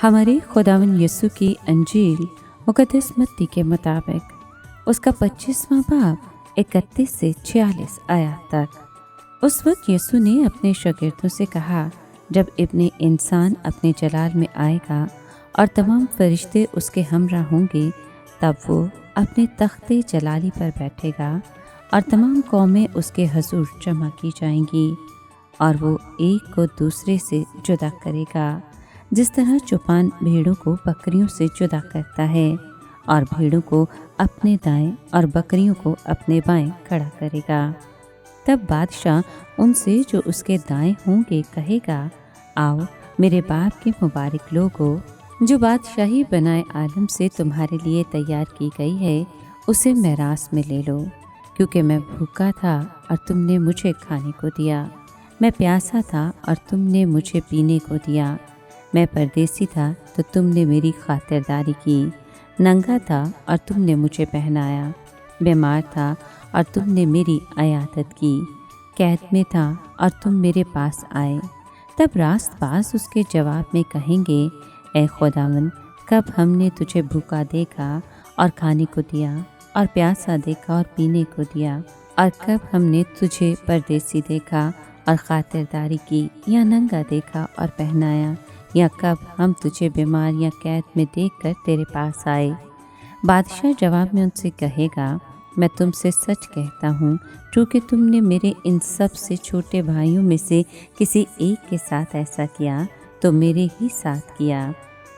ہمارے خداوند یسوع کی انجیل مقدس متی کے مطابق اس کا 25واں باب 31 سے 46 آیات تک۔ اس وقت یسوع نے اپنے شاگردوں سے کہا، جب ابن انسان اپنے جلال میں آئے گا اور تمام فرشتے اس کے ہمراہ ہوں گے، تب وہ اپنے تخت جلالی پر بیٹھے گا اور تمام قومیں اس کے حضور جمع کی جائیں گی، اور وہ ایک کو دوسرے سے جدا کرے گا، جس طرح چوپان بھیڑوں کو بکریوں سے جدا کرتا ہے، اور بھیڑوں کو اپنے دائیں اور بکریوں کو اپنے بائیں کھڑا کرے گا۔ تب بادشاہ ان سے جو اس کے دائیں ہوں گے کہے گا، آؤ میرے باپ کے مبارک لوگو، جو بادشاہی بنائے عالم سے تمہارے لیے تیار کی گئی ہے، اسے میراث میں لے لو، کیونکہ میں بھوکا تھا اور تم نے مجھے کھانے کو دیا، میں پیاسا تھا اور تم نے مجھے پینے کو دیا، میں پردیسی تھا تو تم نے میری خاطرداری کی، ننگا تھا اور تم نے مجھے پہنایا، بیمار تھا اور تم نے میری عیادت کی، قید میں تھا اور تم میرے پاس آئے۔ تب راست باز اس کے جواب میں کہیں گے، اے خداوند، کب ہم نے تجھے بھوکا دیکھا اور کھانے کو دیا، اور پیاسا دیکھا اور پینے کو دیا، اور کب ہم نے تجھے پردیسی دیکھا اور خاطرداری کی، یا ننگا دیکھا اور پہنایا، یا کب ہم تجھے بیمار یا قید میں دیکھ کر تیرے پاس آئے؟ بادشاہ جواب میں ان سے کہے گا، میں تم سے سچ کہتا ہوں، چونکہ تم نے میرے ان سب سے چھوٹے بھائیوں میں سے کسی ایک کے ساتھ ایسا کیا تو میرے ہی ساتھ کیا۔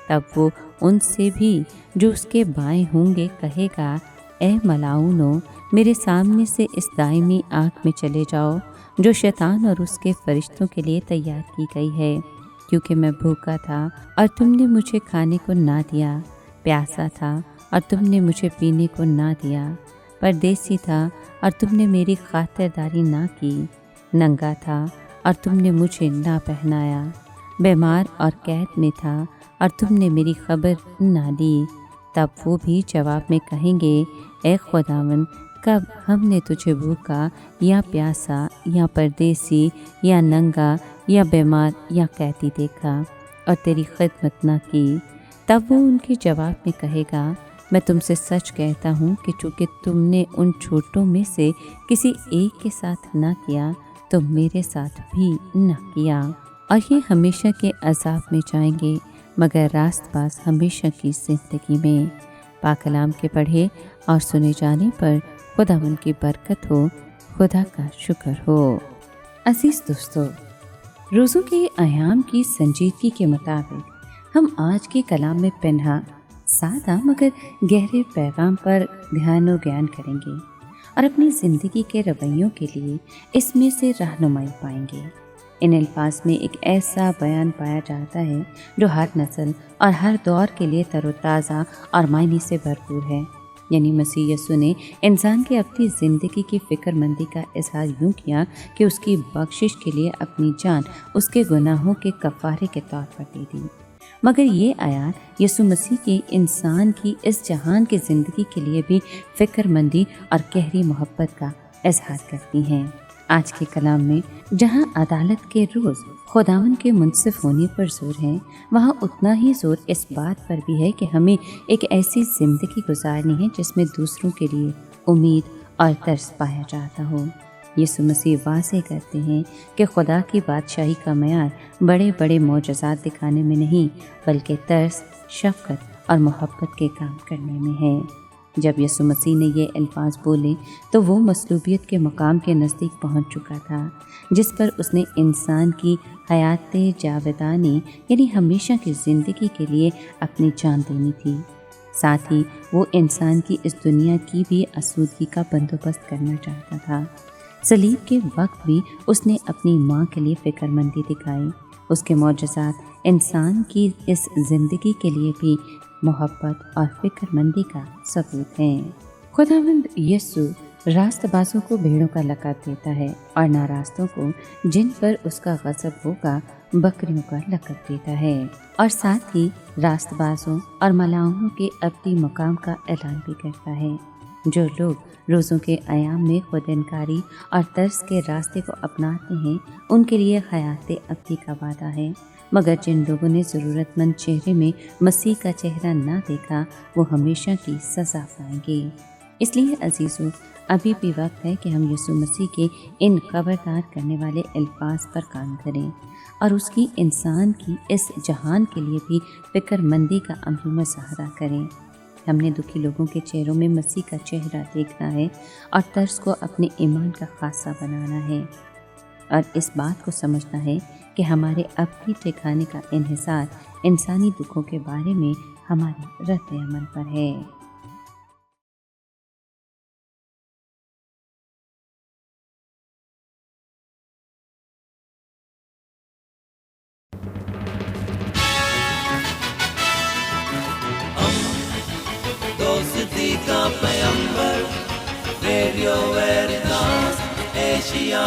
تب وہ ان سے بھی جو اس کے بائیں ہوں گے کہے گا، اے ملاؤنو، میرے سامنے سے اس دائمی آگ میں چلے جاؤ جو شیطان اور اس کے فرشتوں کے لیے تیار کی گئی ہے، کیونکہ میں بھوکا تھا اور تم نے مجھے کھانے کو نہ دیا، پیاسا تھا اور تم نے مجھے پینے کو نہ دیا، پردیسی تھا اور تم نے میری خاطرداری نہ کی، ننگا تھا اور تم نے مجھے نہ پہنایا، بیمار اور قید میں تھا اور تم نے میری خبر نہ لی۔ تب وہ بھی جواب میں کہیں گے، اے خداوند، کب ہم نے تجھے بھوکا یا پیاسا یا پردیسی یا ننگا یا بیمار یا قیدی دیکھا اور تیری خدمت نہ کی؟ تب وہ ان کے جواب میں کہے گا، میں تم سے سچ کہتا ہوں کہ چونکہ تم نے ان چھوٹوں میں سے کسی ایک کے ساتھ نہ کیا تو میرے ساتھ بھی نہ کیا۔ اور یہ ہمیشہ کے عذاب میں جائیں گے، مگر راست باز ہمیشہ کی زندگی میں۔ پاک کلام کے پڑھے اور سنے جانے پر خداوند کی برکت ہو، خدا کا شکر ہو۔ عزیز دوستو، روزوں کے ایام کی سنجیدگی کے مطابق ہم آج کے کلام میں پنہا سادہ مگر گہرے پیغام پر دھیان و گیان کریں گے، اور اپنی زندگی کے رویوں کے لیے اس میں سے رہنمائی پائیں گے۔ ان الفاظ میں ایک ایسا بیان پایا جاتا ہے جو ہر نسل اور ہر دور کے لیے تر و تازہ اور معنی سے بھرپور ہے، یعنی مسیح یسوع نے انسان کے اپنی زندگی کی فکر مندی کا اظہار یوں کیا کہ اس کی بخشش کے لیے اپنی جان اس کے گناہوں کے کفارے کے طور پر دے دی۔ مگر یہ آیات یسوع مسیح کی انسان کی اس جہان کی زندگی کے لیے بھی فکر مندی اور گہری محبت کا اظہار کرتی ہیں۔ آج کے کلام میں جہاں عدالت کے روز خداوند کے منصف ہونے پر زور ہے، وہاں اتنا ہی زور اس بات پر بھی ہے کہ ہمیں ایک ایسی زندگی گزارنی ہے جس میں دوسروں کے لیے امید اور ترس پایا جاتا ہو۔ یسوع مسیح واضح کرتے ہیں کہ خدا کی بادشاہی کا معیار بڑے بڑے معجزات دکھانے میں نہیں، بلکہ ترس، شفقت اور محبت کے کام کرنے میں ہے۔ جب یسوع مسیح نے یہ الفاظ بولے تو وہ مصلوبیت کے مقام کے نزدیک پہنچ چکا تھا، جس پر اس نے انسان کی حیات جاودانی یعنی ہمیشہ کی زندگی کے لیے اپنی جان دینی تھی۔ ساتھ ہی وہ انسان کی اس دنیا کی بھی آسودگی کا بندوبست کرنا چاہتا تھا۔ صلیب کے وقت بھی اس نے اپنی ماں کے لیے فکر مندی دکھائی۔ اس کے معجزات انسان کی اس زندگی کے لیے بھی محبت اور فکر مندی کا ثبوت ہیں۔ خداوند یسوع راست بازوں کو بھیڑوں کا لقب دیتا ہے، اور ناراستوں کو، جن پر اس کا غضب ہوگا، بکریوں کا لقب دیتا ہے، اور ساتھ ہی راست بازوں اور ملاؤنوں کے ابدی مقام کا اعلان بھی کرتا ہے۔ جو لوگ روزوں کے ایام میں خود انکاری اور ترس کے راستے کو اپناتے ہیں، ان کے لیے حیات ابدی کا وعدہ ہے۔ مگر جن لوگوں نے ضرورت مند چہرے میں مسیح کا چہرہ نہ دیکھا وہ ہمیشہ کی سزا پائیں گے۔ اس لیے عزیزو، ابھی بھی وقت ہے کہ ہم یسوع مسیح کے ان خبردار کرنے والے الفاظ پر کام کریں اور اس کی انسان کی اس جہان کے لیے بھی فکر مندی کا عملی مظاہرہ کریں۔ ہم نے دکھی لوگوں کے چہروں میں مسیح کا چہرہ دیکھنا ہے اور طرز کو اپنے ایمان کا خاصہ بنانا ہے، اور اس بات کو سمجھنا ہے کہ ہمارے اپنی ٹھکانے کا انحصار انسانی دکھوں کے بارے میں ہمارے رد عمل پر ہے۔ دوستی کا پیمبر، ریڈیو ویریتاس ایشیا۔